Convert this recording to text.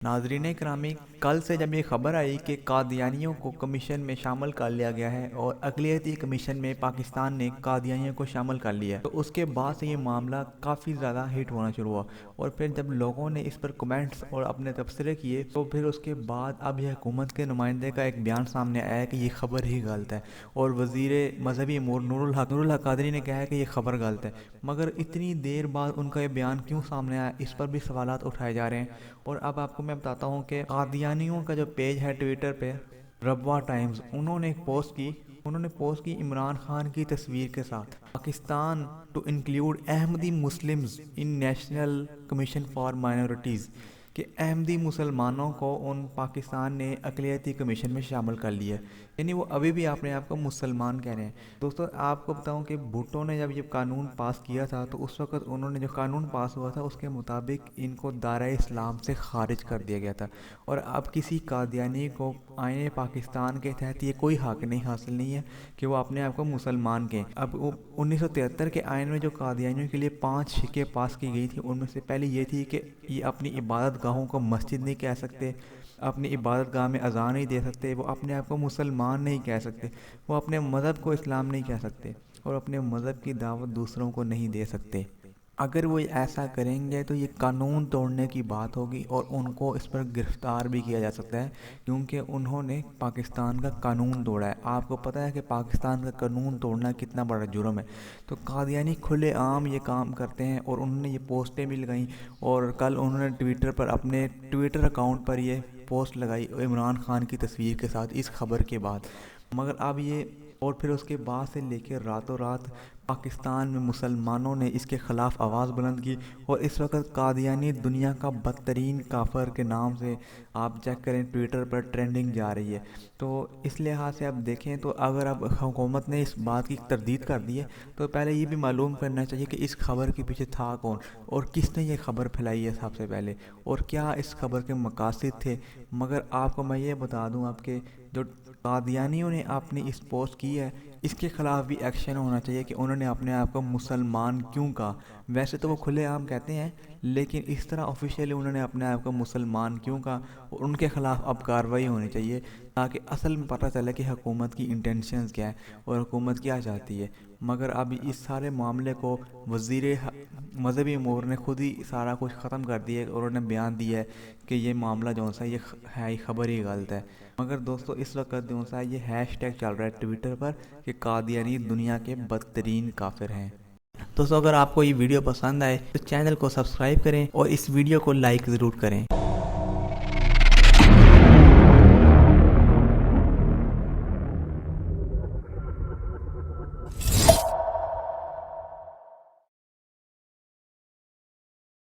नाज़रीन करामी, कल से जब ये खबर आई कि कादियानियों को कमीशन में शामिल कर लिया गया है और अक़लियती कमीशन में पाकिस्तान ने कादियानियों को शामिल कर लिया है, तो उसके बाद से ये मामला काफ़ी ज़्यादा हिट होना शुरू हुआ। और फिर जब लोगों ने इस पर कमेंट्स और अपने तबसरे किए, तो फिर उसके बाद अब यह हुकूमत के नुमाइंदे का एक बयान सामने आया कि ये खबर ही गलत है। और वज़ीर मजहबी अमूर नूरुल हक कादरी ने कहा है कि ये खबर गलत है। मगर इतनी देर बाद उनका ये बयान क्यों सामने आया, इस पर भी सवालात उठाए जा रहे हैं। और अब आपको मैं बताता हूँ कि कादियानियों का जो पेज है ट्विटर पे, रबवा टाइम्स, उन्होंने पोस्ट की इमरान खान की तस्वीर के साथ, Pakistan to include Ahmadi Muslims in national commission for minorities, कि अहमदी मुसलमानों को उन पाकिस्तान ने अक़लियती कमीशन में शामिल कर लिया। यानी वो अभी भी अपने आप को मुसलमान कह रहे हैं। दोस्तों, आपको बताऊं कि भुट्टो ने जब ये कानून पास किया था, तो उस वक्त उन्होंने जो कानून पास हुआ था उसके मुताबिक इनको दायरा इस्लाम से खारिज कर दिया गया था। और अब किसी कादियानी को आईने पाकिस्तान के तहत ये कोई हक नहीं हासिल नहीं है कि वो अपने आप को मुसलमान कहें। अब 1973 के आइन में जो कादियानियों के लिए 5 शिकें पास की गई थी, उनमें से पहली ये थी कि ये अपनी इबादत गाहों को मस्जिद नहीं कह सकते, अपनी इबादत गाह में अज़ान नहीं दे सकते, वो अपने आप को मुसलमान नहीं कह सकते, वो अपने मज़हब को इस्लाम नहीं कह सकते, और अपने मज़हब की दावत दूसरों को नहीं दे सकते। अगर वो ऐसा करेंगे तो ये कानून तोड़ने की बात होगी और उनको इस पर गिरफ़्तार भी किया जा सकता है, क्योंकि उन्होंने पाकिस्तान का कानून तोड़ा है। आपको पता है कि पाकिस्तान का कानून तोड़ना कितना बड़ा जुर्म है। तो कादियानी खुले आम ये काम करते हैं, और उन्होंने ये पोस्टें भी लगाई, और कल उन्होंने ट्विटर पर, अपने ट्विटर अकाउंट पर ये पोस्ट लगाई इमरान खान की तस्वीर के साथ इस खबर के बाद। मगर अब ये, और फिर उसके बाद से लेकर रातों रात पाकिस्तान में मुसलमानों ने इसके ख़िलाफ़ आवाज़ बुलंद की, और इस वक्त कादियानी दुनिया का बदतरीन काफर के नाम से आप चेक करें ट्विटर पर ट्रेंडिंग जा रही है। तो इस लिहाज से आप देखें तो अगर अब हुकूमत ने इस बात की तरदीद कर दी है, तो पहले ये भी मालूम करना चाहिए कि इस खबर के पीछे था कौन, और किसने ये खबर फैलाई है सबसे पहले, और क्या इस खबर के मकासद थे। मगर आपको मैं ये बता दूं, आपके जो कादियानियों ने अपनी इस पोस्ट की है, इसके ख़िलाफ़ भी एक्शन होना चाहिए कि उन्होंने अपने आप को मुसलमान क्यों कहा। वैसे तो वो खुलेआम कहते हैं, लेकिन इस तरह ऑफिशियली उन्होंने अपने आप को मुसलमान क्यों कहा, और उनके ख़िलाफ़ अब कार्रवाई होनी चाहिए, ताकि असल में पता चले कि हुकूमत की इंटेंशंस क्या है और हुकूमत क्या चाहती है। मगर अब इस सारे मामले को वज़ीर मजहबी अमूर ने खुद ही सारा कुछ ख़त्म कर दिया, और उन्होंने बयान दिया है कि ये मामला जो सा ये है, ये खबर ही गलत है। मगर दोस्तों, इस वक्त जो सा ये हैशटैग चल रहा है ट्विटर पर कि कादियानी दुनिया के बदतरीन काफिर हैं। दोस्तों, अगर आपको ये वीडियो पसंद आए तो चैनल को सब्सक्राइब करें और इस वीडियो को लाइक ज़रूर करें।